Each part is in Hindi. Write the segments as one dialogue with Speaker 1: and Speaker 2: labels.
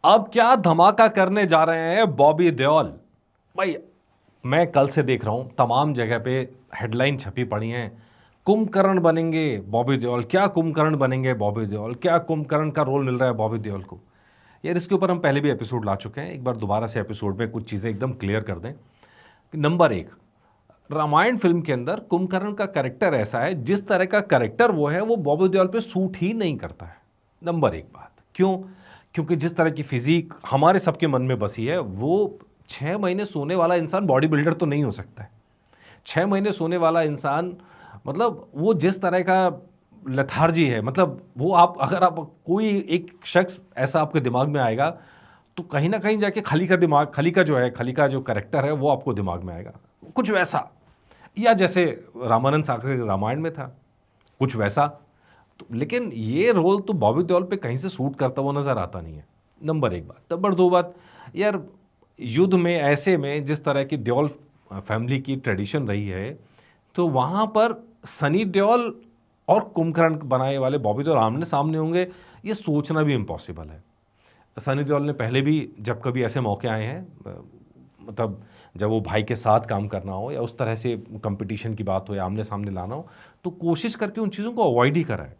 Speaker 1: अब क्या धमाका करने जा रहे हैं बॉबी देओल। भाई मैं कल से देख रहा हूं तमाम जगह पे हेडलाइन छपी पड़ी हैं। कुंभकर्ण बनेंगे बॉबी देओल, क्या कुंभकर्ण बनेंगे बॉबी देओल, क्या कुंभकर्ण का रोल मिल रहा है बॉबी देओल को। यार इसके ऊपर हम पहले भी एपिसोड ला चुके हैं, एक बार दोबारा से एपिसोड में कुछ चीज़ें एकदम क्लियर कर दें। नंबर एक, रामायण फिल्म के अंदर कुंभकर्ण का कैरेक्टर ऐसा है, जिस तरह का कैरेक्टर वो है वो बॉबी देओल पे सूट ही नहीं करता है। नंबर एक बात क्यों? क्योंकि जिस तरह की फिजिक हमारे सबके मन में बसी है, वो 6 महीने सोने वाला इंसान बॉडी बिल्डर तो नहीं हो सकता है। 6 महीने सोने वाला इंसान, मतलब वो जिस तरह का लेथार्जी है, मतलब वो आप अगर आप कोई एक शख्स ऐसा आपके दिमाग में आएगा तो कहीं ना कहीं जाके खली का दिमाग, खली का जो है, खली का जो करेक्टर है वो आपको दिमाग में आएगा कुछ वैसा। या जैसे रामानंद सागर के रामायण में था कुछ वैसा। तो लेकिन ये रोल तो बॉबी देओल पे कहीं से सूट करता हुआ नजर आता नहीं है। नंबर एक बात। नंबर दो बात, यार युद्ध में ऐसे में जिस तरह की देओल फैमिली की ट्रेडिशन रही है, तो वहां पर सनी देओल और कुंभकर्ण बनाए वाले बॉबी देओल आमने सामने होंगे, ये सोचना भी इम्पॉसिबल है। सनी देओल ने पहले भी जब कभी ऐसे मौके आए हैं, मतलब जब वो भाई के साथ काम करना हो या उस तरह से कंपटीशन की बात हो या आमने सामने लाना हो, तो कोशिश करके उन चीज़ों को अवॉइड ही करा है।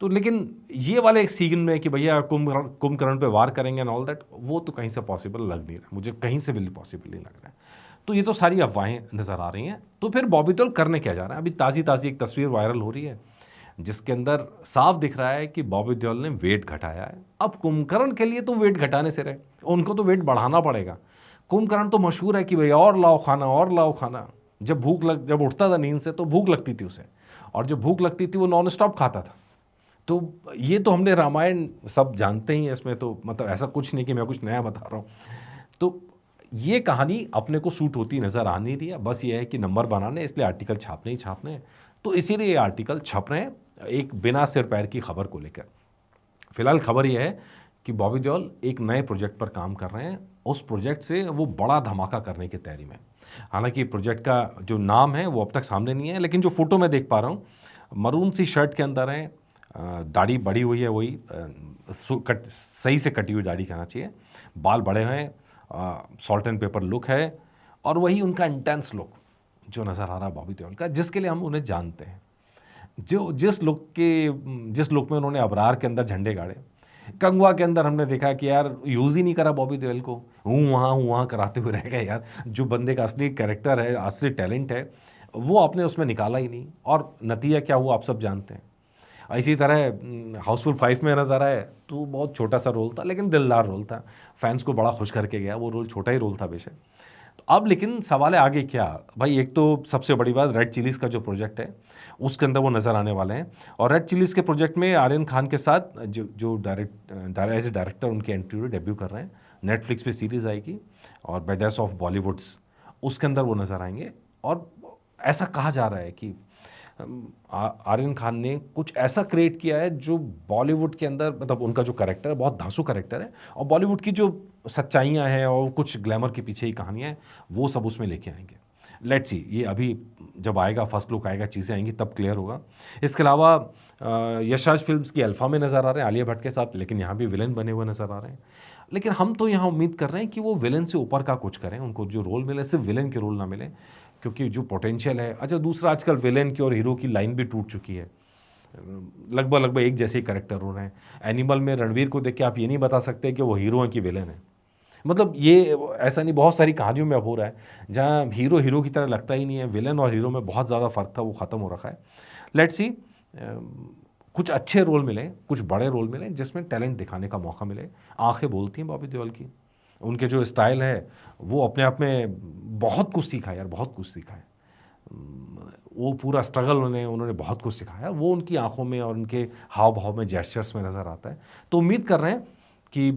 Speaker 1: तो लेकिन ये वाले एक सीन में कि भैया कुंभकर्ण पे वार करेंगे एंड ऑल दैट, वो तो कहीं से पॉसिबल लग नहीं रहा मुझे, कहीं से भी पॉसिबल नहीं लग रहा है। तो ये तो सारी अफवाहें नज़र आ रही हैं। तो फिर बॉबी देओल करने क्या जा रहा है? अभी ताज़ी ताज़ी एक तस्वीर वायरल हो रही है जिसके अंदर साफ दिख रहा है कि बॉबी देओल ने वेट घटाया है। अब कुंभकर्ण के लिए तो वेट घटाने से रहे, उनको तो वेट बढ़ाना पड़ेगा। कुंभकर्ण तो मशहूर है कि भैया और लाओ खाना और लाओ खाना। जब उठता था नींद से तो भूख लगती थी उसे, और जब भूख लगती थी वो नॉन स्टॉप खाता था। तो ये तो हमने रामायण सब जानते ही हैं, इसमें तो मतलब ऐसा कुछ नहीं कि मैं कुछ नया बता रहा हूँ। तो ये कहानी अपने को सूट होती नज़र आ नहीं रही है। बस ये है कि नंबर बनाने, इसलिए आर्टिकल छापने ही छापने हैं। तो इसीलिए ये आर्टिकल छप रहे हैं एक बिना सिर पैर की खबर को लेकर। फिलहाल खबर यह है कि बॉबी देओल एक नए प्रोजेक्ट पर काम कर रहे हैं, उस प्रोजेक्ट से वो बड़ा धमाका करने की तैयारी में। हालांकि प्रोजेक्ट का जो नाम है वो अब तक सामने नहीं है, लेकिन जो फोटो मैं देख पा रहा हूँ, मरून सी शर्ट के अंदर है, दाढ़ी बड़ी हुई है, वही सही से कटी हुई दाढ़ी कहना चाहिए, बाल बड़े हैं, सॉल्ट एंड पेपर लुक है, और वही उनका इंटेंस लुक जो नज़र आ रहा है बॉबी देओल का, जिसके लिए हम उन्हें जानते हैं। जो जिस लुक में उन्होंने अबरार के अंदर झंडे गाड़े, कंगवा के अंदर हमने देखा कि यार यूज़ ही नहीं करा बॉबी देओल को, हूँ वहाँ कराते हुए रह गए। यार जो बंदे का असली कैरेक्टर है, असली टैलेंट है, वो आपने उसमें निकाला ही नहीं, और नतीजा क्या हुआ आप सब जानते हैं। इसी तरह हाउसफुल 5 में नज़र आया तो बहुत छोटा सा रोल था, लेकिन दिलदार रोल था, फैंस को बड़ा खुश करके गया। वो रोल छोटा ही रोल था बेशक। तो अब लेकिन सवाल है आगे क्या। भाई एक तो सबसे बड़ी बात, रेड चिलीज़ का जो प्रोजेक्ट है उसके अंदर वो नज़र आने वाले हैं, और रेड चिलीज़ के प्रोजेक्ट में आर्यन खान के साथ जो एज ए डायरेक्टर उनके एंट्री हुई, डेब्यू कर रहे हैं। नेटफ्लिक्स पे सीरीज़ आएगी, और बेडेस ऑफ बॉलीवुड्स उसके अंदर वो नज़र आएंगे। और ऐसा कहा जा रहा है कि आर्यन खान ने कुछ ऐसा क्रिएट किया है जो बॉलीवुड के अंदर, मतलब उनका जो करेक्टर है बहुत धांसू करेक्टर है, और बॉलीवुड की जो सच्चाइयाँ हैं और कुछ ग्लैमर के पीछे ही कहानियाँ हैं वो सब उसमें लेके आएंगे। लेट्स सी, ये अभी जब आएगा, फर्स्ट लुक आएगा, चीज़ें आएंगी तब क्लियर होगा। इसके अलावा यशराज फिल्म्स की अल्फा में नज़र आ रहे हैं आलिया भट्ट के साथ, लेकिन यहाँ भी विलन बने हुए नज़र आ रहे हैं। लेकिन हम तो यहाँ उम्मीद कर रहे हैं कि वो विलन से ऊपर का कुछ करें, उनको जो रोल मिले सिर्फ विलन के रोल ना मिले, क्योंकि जो पोटेंशियल है। अच्छा दूसरा, आजकल विलेन की और हीरो की लाइन भी टूट चुकी है, लगभग लगभग एक जैसे ही करेक्टर हो रहे हैं। एनिमल में रणवीर को देख के आप ये नहीं बता सकते कि वो हीरो है कि विलेन है। मतलब ये ऐसा नहीं, बहुत सारी कहानियों में अब हो रहा है जहाँ हीरो हीरो की तरह लगता ही नहीं है, विलेन और हीरो में बहुत ज़्यादा फ़र्क था, वो ख़त्म हो रखा है। लेट्स सी, कुछ अच्छे रोल मिले, कुछ बड़े रोल मिले जिसमें टैलेंट दिखाने का मौका मिले। आंखें बोलती हैं बॉबी देओल की, उनके जो स्टाइल है वो अपने आप में बहुत कुछ सीखा है यार, बहुत कुछ सीखा है। वो पूरा स्ट्रगल उन्होंने बहुत कुछ सिखाया, वो उनकी आंखों में और उनके हाव भाव में, जेस्चर्स में नज़र आता है। तो उम्मीद कर रहे हैं कि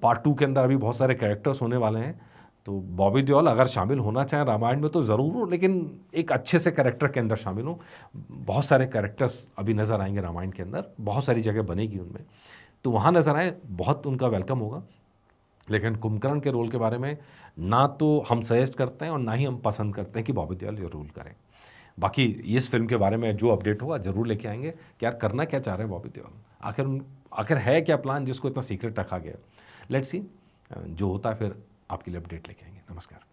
Speaker 1: पार्ट 2 के अंदर अभी बहुत सारे कैरेक्टर्स होने वाले हैं। तो बॉबी देओल अगर शामिल होना चाहें रामायण में तो ज़रूर हो, लेकिन एक अच्छे से कैरेक्टर के अंदर शामिल हो। बहुत सारे कैरेक्टर्स अभी नज़र आएंगे रामायण के अंदर, बहुत सारी जगह बनेगी उनमें, तो वहाँ नज़र आए बहुत उनका वेलकम होगा। लेकिन कुंभकर्ण के रोल के बारे में ना तो हम सजेस्ट करते हैं और ना ही हम पसंद करते हैं कि बॉबी देओल ये रोल करें। बाकी इस फिल्म के बारे में जो अपडेट होगा ज़रूर लेके आएंगे कि यार करना क्या चाह रहे हैं बॉबी देओल, आखिर है क्या प्लान जिसको इतना सीक्रेट रखा गया। लेट्स सी जो होता है फिर आपके लिए अपडेट लेके आएंगे। नमस्कार।